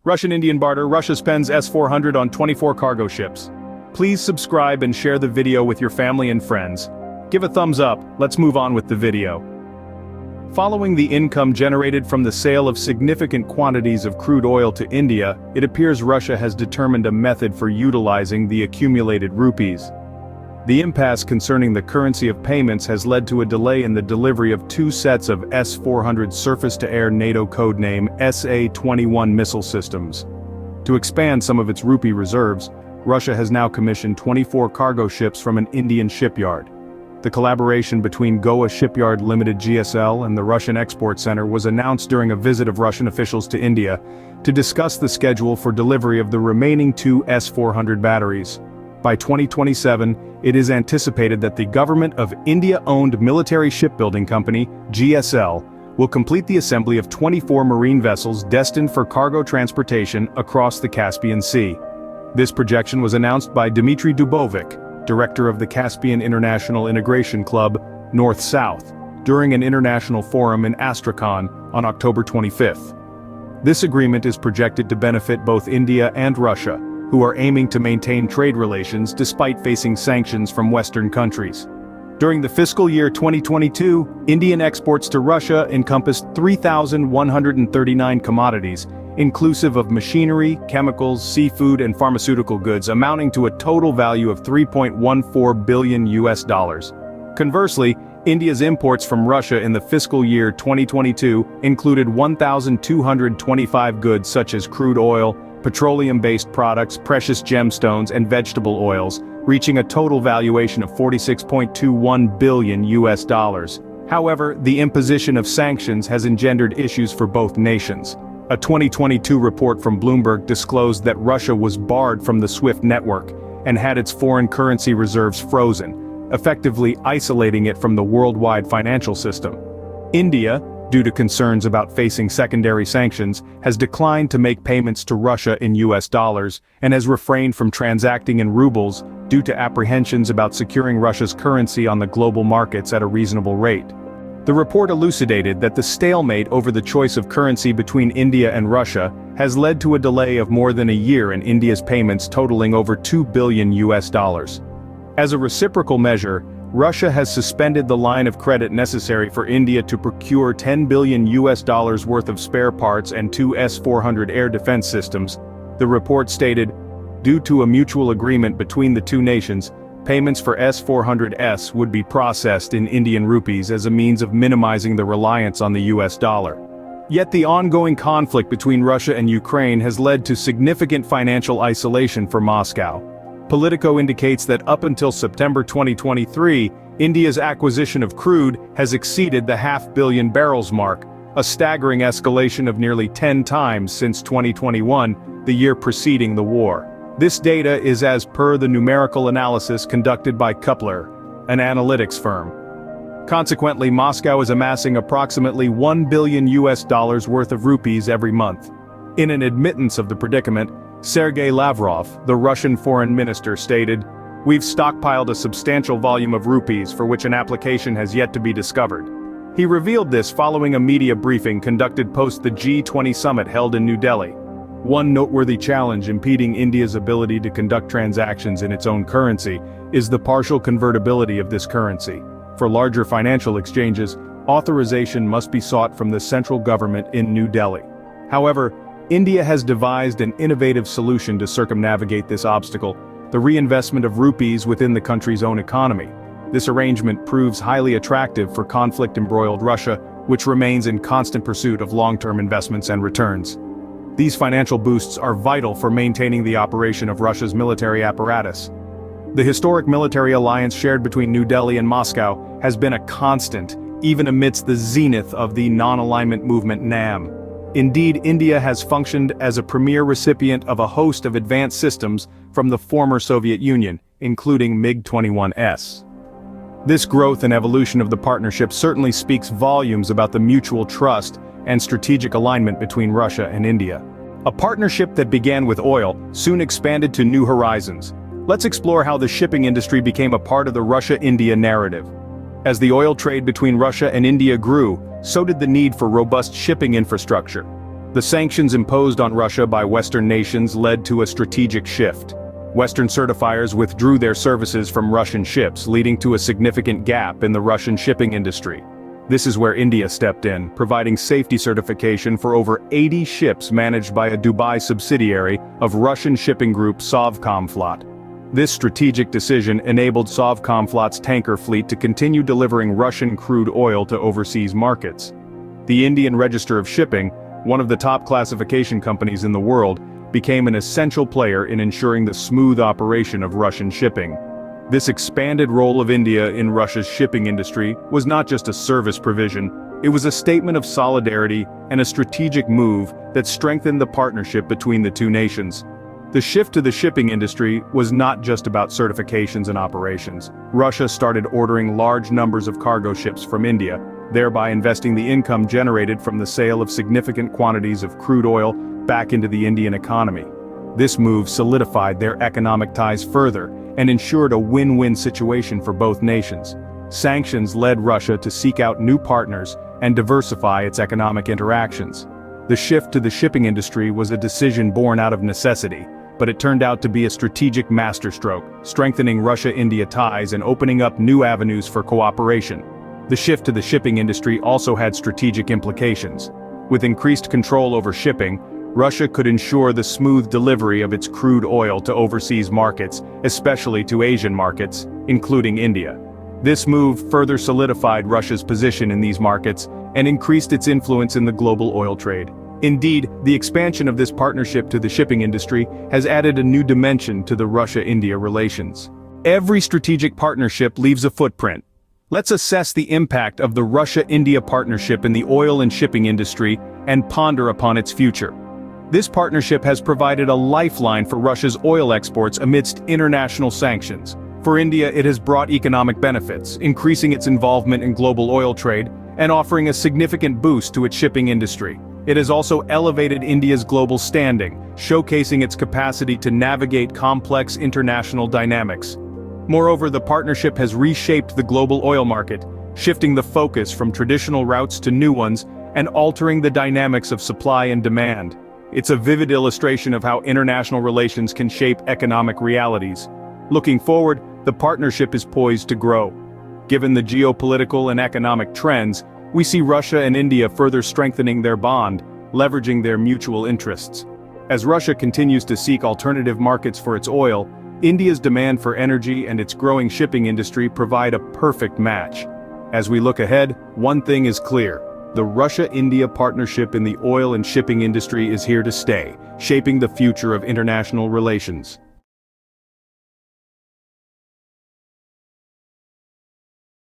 Russian-Indian barter. Russia spends S-400 on 24 cargo ships. Please subscribe and share the video with your family and friends. Give a thumbs up. Let's move on with the video. Following the income generated from the sale of significant quantities of crude oil to India, it appears Russia has determined a method for utilizing the accumulated rupees. The impasse concerning the currency of payments has led to a delay in the delivery of 2 sets of S-400 surface-to-air NATO codename SA-21 missile systems. To expand some of its rupee reserves, Russia has now commissioned 24 cargo ships from an Indian shipyard. The collaboration between Goa Shipyard Limited GSL and the Russian Export Center was announced during a visit of Russian officials to India to discuss the schedule for delivery of the remaining 2 S-400 batteries. By 2027, it is anticipated that the Government of India-owned military shipbuilding company, GSL, will complete the assembly of 24 marine vessels destined for cargo transportation across the Caspian Sea. This projection was announced by Dmitry Dubovik, director of the Caspian International Integration Club, North-South, during an international forum in Astrakhan on October 25. This agreement is projected to benefit both India and Russia, who are aiming to maintain trade relations despite facing sanctions from Western countries. During the fiscal year 2022, Indian exports to Russia encompassed 3,139 commodities, inclusive of machinery, chemicals, seafood and pharmaceutical goods amounting to a total value of $3.14 billion. Conversely, India's imports from Russia in the fiscal year 2022 included 1,225 goods such as crude oil, petroleum-based products, precious gemstones and vegetable oils, reaching a total valuation of $46.21 billion. However, the imposition of sanctions has engendered issues for both nations. A 2022 report from Bloomberg disclosed that Russia was barred from the SWIFT network and had its foreign currency reserves frozen, effectively isolating it from the worldwide financial system. India, due to concerns about facing secondary sanctions, has declined to make payments to Russia in US dollars and has refrained from transacting in rubles due to apprehensions about securing Russia's currency on the global markets at a reasonable rate. The report elucidated that the stalemate over the choice of currency between India and Russia has led to a delay of more than a year in India's payments totaling over $2 billion. As a reciprocal measure, Russia has suspended the line of credit necessary for India to procure $10 billion worth of spare parts and 2 S-400 air defense systems. The report stated, due to a mutual agreement between the two nations, payments for S-400S would be processed in Indian rupees as a means of minimizing the reliance on the US dollar. Yet the ongoing conflict between Russia and Ukraine has led to significant financial isolation for Moscow. Politico indicates that up until September 2023, India's acquisition of crude has exceeded the 500 million barrels mark, a staggering escalation of nearly 10 times since 2021, the year preceding the war. This data is as per the numerical analysis conducted by Coupler, an analytics firm. Consequently, Moscow is amassing approximately $1 billion worth of rupees every month. In an admittance of the predicament, Sergei Lavrov, the Russian foreign minister, stated, "We've stockpiled a substantial volume of rupees for which an application has yet to be discovered." He revealed this following a media briefing conducted post the G20 summit held in New Delhi. One noteworthy challenge impeding India's ability to conduct transactions in its own currency is the partial convertibility of this currency. For larger financial exchanges, authorization must be sought from the central government in New Delhi. However, India has devised an innovative solution to circumnavigate this obstacle: the reinvestment of rupees within the country's own economy. This arrangement proves highly attractive for conflict-embroiled Russia, which remains in constant pursuit of long-term investments and returns. These financial boosts are vital for maintaining the operation of Russia's military apparatus. The historic military alliance shared between New Delhi and Moscow has been a constant, even amidst the zenith of the non-alignment movement NAM. Indeed, India has functioned as a premier recipient of a host of advanced systems from the former Soviet Union, including MiG-21S. This growth and evolution of the partnership certainly speaks volumes about the mutual trust and strategic alignment between Russia and India. A partnership that began with oil soon expanded to new horizons. Let's explore how the shipping industry became a part of the Russia-India narrative. As the oil trade between Russia and India grew, so did the need for robust shipping infrastructure. The sanctions imposed on Russia by Western nations led to a strategic shift. Western certifiers withdrew their services from Russian ships, leading to a significant gap in the Russian shipping industry. This is where India stepped in, providing safety certification for over 80 ships managed by a Dubai subsidiary of Russian shipping group Sovcomflot. This strategic decision enabled Sovcomflot's tanker fleet to continue delivering Russian crude oil to overseas markets. The Indian Register of Shipping, one of the top classification companies in the world, became an essential player in ensuring the smooth operation of Russian shipping. This expanded role of India in Russia's shipping industry was not just a service provision, it was a statement of solidarity and a strategic move that strengthened the partnership between the two nations. The shift to the shipping industry was not just about certifications and operations. Russia started ordering large numbers of cargo ships from India, thereby investing the income generated from the sale of significant quantities of crude oil back into the Indian economy. This move solidified their economic ties further and ensured a win-win situation for both nations. Sanctions led Russia to seek out new partners and diversify its economic interactions. The shift to the shipping industry was a decision born out of necessity, but it turned out to be a strategic masterstroke, strengthening Russia-India ties and opening up new avenues for cooperation. The shift to the shipping industry also had strategic implications. With increased control over shipping, Russia could ensure the smooth delivery of its crude oil to overseas markets, especially to Asian markets, including India. This move further solidified Russia's position in these markets and increased its influence in the global oil trade. Indeed, the expansion of this partnership to the shipping industry has added a new dimension to the Russia-India relations. Every strategic partnership leaves a footprint. Let's assess the impact of the Russia-India partnership in the oil and shipping industry and ponder upon its future. This partnership has provided a lifeline for Russia's oil exports amidst international sanctions. For India, it has brought economic benefits, increasing its involvement in global oil trade and offering a significant boost to its shipping industry. It has also elevated India's global standing, showcasing its capacity to navigate complex international dynamics. Moreover, the partnership has reshaped the global oil market, shifting the focus from traditional routes to new ones and altering the dynamics of supply and demand. It's a vivid illustration of how international relations can shape economic realities. Looking forward, the partnership is poised to grow. Given the geopolitical and economic trends, we see Russia and India further strengthening their bond, leveraging their mutual interests. As Russia continues to seek alternative markets for its oil, India's demand for energy and its growing shipping industry provide a perfect match. As we look ahead, one thing is clear. The Russia-India partnership in the oil and shipping industry is here to stay, shaping the future of international relations.